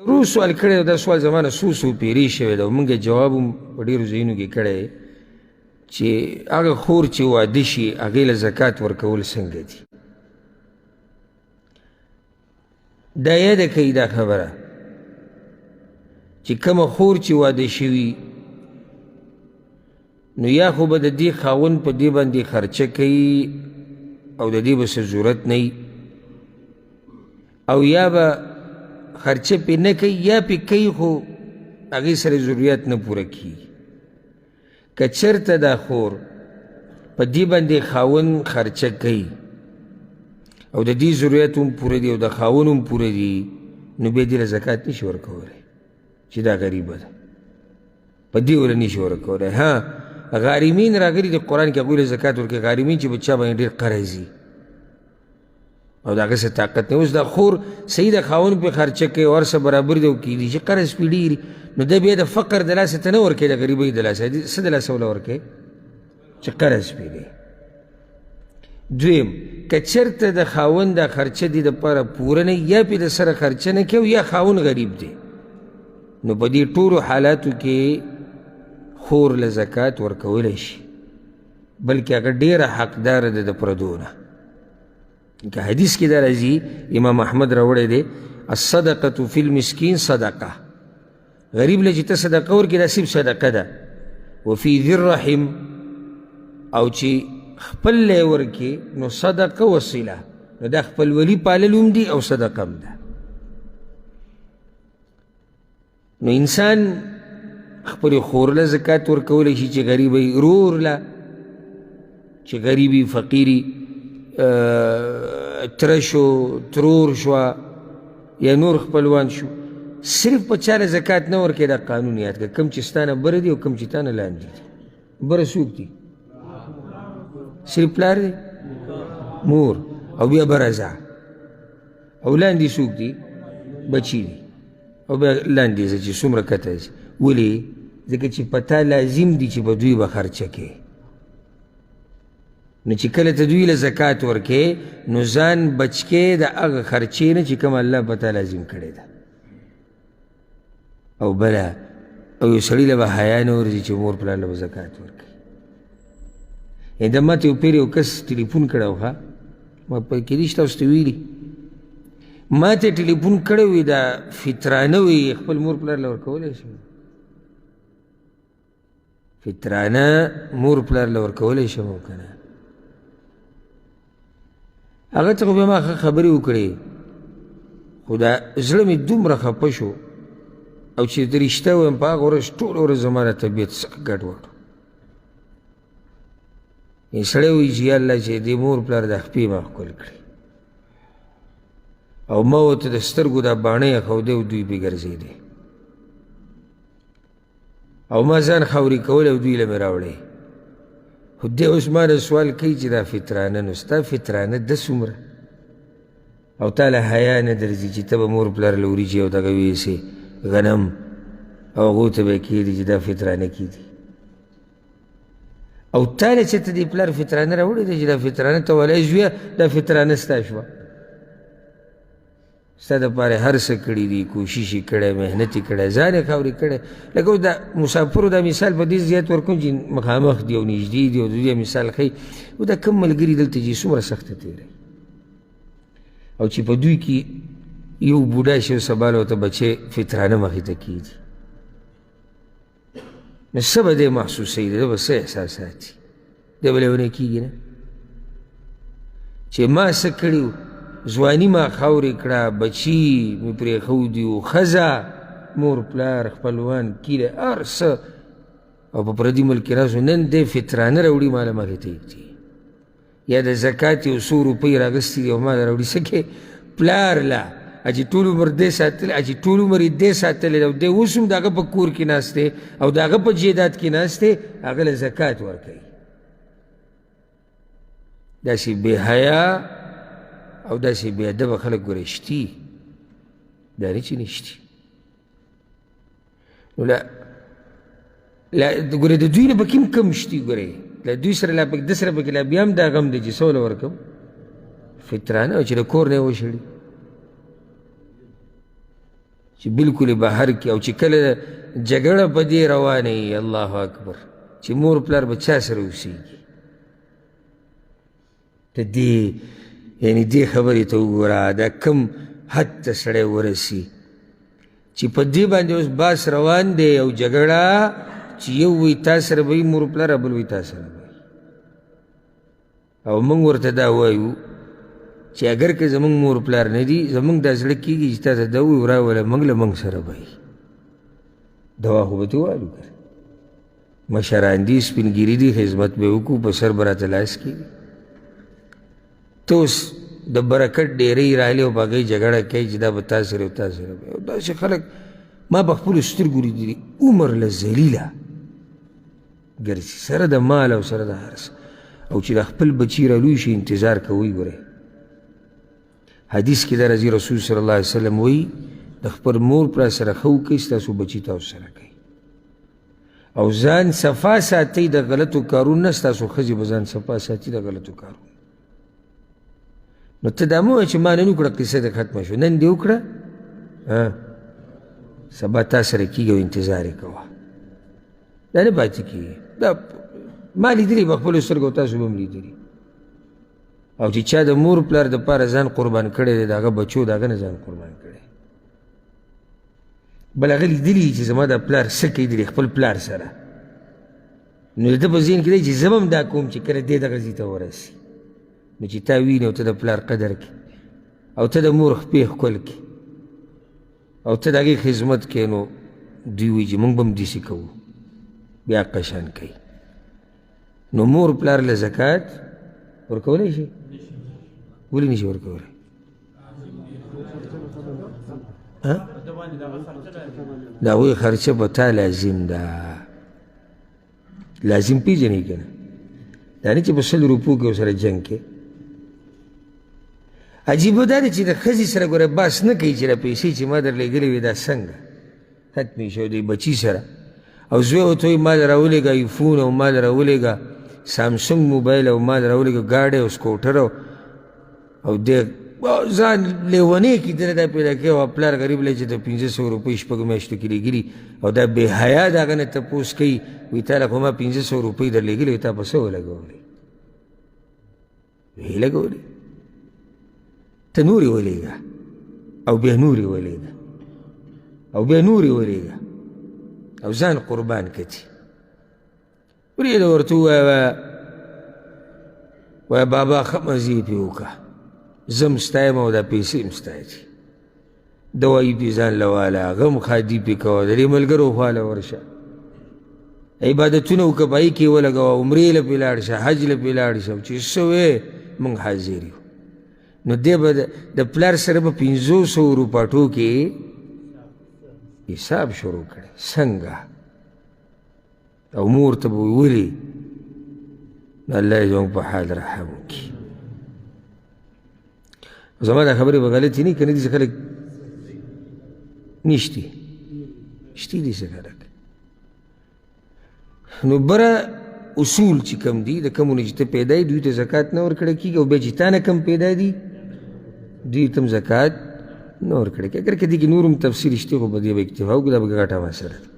رو سوال کړی دا سوال زمانه څو پیرې شوی ده او موږ یې جواب هم په ډېرو ځایونو کې کړی چې هغه خور چې واده شي هغې له زکات ورکول څنګه دي. دا یاده کوي دا خبره چې کومه خور چې واده شوي نو یا خو به د دې خاوند په دې باندې خرچه کوي او د دې به څه ضرورت نه وي او یا به خرچه پې نه کوي یا پې کوي خو هغې سره ضرورت نه پوره کېږي. که چېرته دا خور په دې باندې خاوند خرچه کوي او د دې ضرورت هم پوره دي او د خاوند هم پوره دي نو بیا دې له زکات نشي ورکولی چې دا غریبه ده په دې وله نشي ورکولی. ها غارمین راغلي د قرآن کې هغوی له زکات ورکوي غارمین چې په چا باندې ډېر قرض وي او د هغه څه طاقت نه اوس دا خور صحیح د خاوند پې خرچه کوي او هر څه برابر دی او کېدي چې قرض پې ډېر نو ده بیا د فقر د لاسه ته نه ورکوي د غریبۍ د لاسه څه د لاسه وله ورکوي چې قرض پې دی. دویم که چېرته د خاوند دا خرچه دې دپاره پوره نه یا پې د سره خرچه نه کوي یا خاوند غریب دی نو په دې ټولو حالاتو کې خور له زکات ورکولی شي بلکې هغه ډېره حقداره ده د پردو نه. که حدیث کې دا راځي امام احمد راوړی دی الصدقة فی المسکین صدقه غریب له چې ته صدقه ورکړې دا صرف صدقه ده وفي ذي الرحم او چې خپل لی ورکې نو صدقه وصله نو دا خپلولي پالل هم دي او صدقه هم ده. نو انسان خپل خور له زکات ورکولی شي چې غریبی رور له چې غریبی فقیری تره شو ترور شوه یا نور خپلوان شو صرف په چا له زکات نه ورکوي دا قانون یاد کړه کم چې ستا نه بره دي او کم چې تا نه لاندې دي. بره څوک دي؟ صرف پلار دی مور او بیا برزه او لاندې څوک دي؟ بچي دي او بیا لاندې ځه چې څومره کته ځي. ولې؟ ځکه چې په تا لازم دي چې په دوی به خرچه کوې نو چې کله ته دوی له زکات ورکې نو ځان بچ کې د هغه خرچې نه چې کوم الله په تا لازم کړې ده. او بله او یو سړي له به حیا نه ورځي چې مور پلار له به زکات ورکوي. دا ما ته یو پیر یو کس ټلیفون کړی و ښه ما په کېدای شي تاسو ته ویلي ما ته ټلیفون کړی وي دا فطرانه وي خپل مور پلار له ورکولی شي فطرانه مور پلار له ورکولی شم او که نه هغه ته خو بیا ما ښه خبرې وکړې خو دا زړه مې دومره خفه شو او چې د رښتیا ویم په هغه ورځ ټوله ورځ زما د طبیعت څخه ګډوډ سړی وایي چې یا الله چې دې مور پلار دا خپې ما ښکل کړي او ما ورته د سترګو دا باڼه یې ښودی او دوی پې ګرځېدی او ما ځان خاورې کولی او دوی له مې راوړی خو دی اوس ما نه سوال کوي چې دا فطرانه نو ستا فطرانه ده څومره او تا له حیا نه درځي چې ته به مور پلار له وریجې او دغه ویسې غنم او هغو ته به یې کېدي چې دا فطرانه کېدي او تا له چې ته دې پلار فطرانه راوړې دی چې دا فطرانه ته ولی زویه دا فطرانه ستا شوه ستا دپاره هر څه کړي دي کوشش یې کړی محنت یې کړی ځان یې خاورې کړی لکه اوس دا مسافرو دا مثال په دې زیات ورکوم چې مخامخ دي او نږدې دي او د دوی مثال ښیي او دا کم ملګري دلته چې څومره سخته تېروي او چې په دوی کې یو بوډا شي او سبا له ورته بچی فطرانه مخې ته کېږي نو څه به دی محسوسوي ده به څه احساسات دي دی به لیونی کېږي نه چې ما څه کړي ځواني ما خاورې کړه بچي مې پرېښودي و ښځه مور پلار خپلوان کیله هر څه او په پردي ملک کې راسو نن دی فطرانه راوړي ما له مخې ته ایږدي یا د زکات یو څو روپۍ راغستې دي او ما له راوړي څه کې پلار له چې ټول عمر دی ساتلی چې ټول عمر یې دی ساتلی او دی اوس هم د هغه په کور کې ناست دی او د هغه په جیدات کې ناست دی هغه له زکات ورکوي داسې بې حیا او داسې بې ادبه خلک ګوره شتي دا نه چې نشتي نو ګوره د دوی نه پکې هم کم شتي ګوره له دوی سره لا ده سره پکې لا بیا هم دا غم دی چې څه وله ورکوم فطرانه او چې د کور نه یې وشړي چې بلکل بهر کې او چې کله جګړه په دې روانه وي الله اکبر چې مور پلار به چا سره اوسېږي. د دې یعنې دې خبرې ته وګوره دا کم حد ته سړی ورسي چې په دې باندې اوس باس روان دی او جګړه چې یو وی تا سره به وي مور پلار بل وی تا سره به وي. او موږ ورته دا وایو چې اگر که زموږ مور پلار نه دي زموږ دا زړه کېږي چې تا ته دا ووایو راوله موږ له موږ سره به وي. دوا خو به دې وایو که مشران دي سپین ګیري دي خدمت به وکړو په سر به راته لاس کېږي. ته اوس د برکت ډېرۍ راغلې او په هغې جګړه کوي چې دا به تا سره او تا سره به. او داسې خلک ما په خپلو سترګو لیدلي عمر له ذلیله ګرځي سره د مال او سره د هر څه او چې د خپل بچي رالوی شي انتظار کوئ. ګورئ حدیث کې دا راځي رسول صلی الله علیه وسلم وایي د خپل مور پلار سره ښه وکړئ ستاسو بچي تاسو سره کوي او ځان صفا ساتئ د غلطو کارونو نه ستاسو ښځې به ځان صفا ساتي د غلطو کارونو. نو ته دا مه وایه چې ما نن وکړه قصه دې ختمه شو. نن دې وکړه سبا تا سره کېږي او انتظار یې کوه. دا نه پاتې کېږي. دا ما لیدلي په خپلو سترګو تاسو به هم لیدلي او چې چا د مور پلار دپاره ځان قربان کړی دی د هغه بچو د هغه نه ځان قربان کړی بل هغه لیدلي چې زما دا پلار څه کوي د خپل پلار سره نو د ده په ذهن کې دی چې زه به هم دا کوم چې کله دې دغه ځای ته ورسي نو چې تا ویني او ته د پلار قدر کړي او ته د مور خپې ښکل کړي او ته د هغې خدمت کوې نو دوی وایي چې موږ به هم داسې کوو بیا قشان کوي. نو مور پلار له زکات ورکولی شي؟ ولې نشي ورکولی؟ د هغوی خرچه په تا لازم ده. لازم پیژنې که نه دا نه چې په 100 روپو کې ورسره جنګ کې. عجیبه دا ده چې د ښځې سره ګوره بحث نه کوي چې دا پیسې چې ما در لېږلې وې دا څنګه ختمې شوې د بچي سره او زوی ورته وایي ما در راولېږه ایفون او ما در راولېږه سامسنګ موبایل او ما در راولېږه ګاډی او سکوټر او دی ځان لیونی کي دله دا پیدا کوي او پلار غریب دی چې د 500 روپۍ شپږو میاشتو کې لېږلي او دا بې حیا د هغه نه تپوس کوي وایي تا له خو ما 500 روپۍ در لېږلې وایي تا په څه ولګولې ویې لګولې ته نورې ولېږه او بیا نورې ولېږه او بیا نورې ولېږه او ځان قربان کړي. وریې ده ورته ووایه وایه بابا ښه مزې یې پرې وکړه زه هم ستا یم او دا پیسې هم ستا دي دوایي پرې ځان له واله هغه هم خادي پرې کوه د دې ملګرو خواله ورشه عبادتونه وکړه په هغې کې یې ولګوه عمرې له پرې لاړ شه حج له پرې لاړ شه چې څه وې موږ حاضر یو. نو دی به د پلار سره به 500 روپاټو کې حساب شروع کړی څنګه او مور ته به ولي نو الله یې زموږ په حال رحم وکړي. زما دا خبرې به غلطې نه وي که نه داسې خلک نشتي شتي داسې خلک. نو بره اصول چې کم دي د کمو نه چې ته پیدا یې دوی ته زکات نه ورکړی کېږي او بیا چې تا نه کم پیدا دي دوی ته هم زکات نه ورکړی کېږي. اگر که دې کې نور هم تفصیل شته خو په دې به اکتفا وکړو دا به ګټه مسله ده.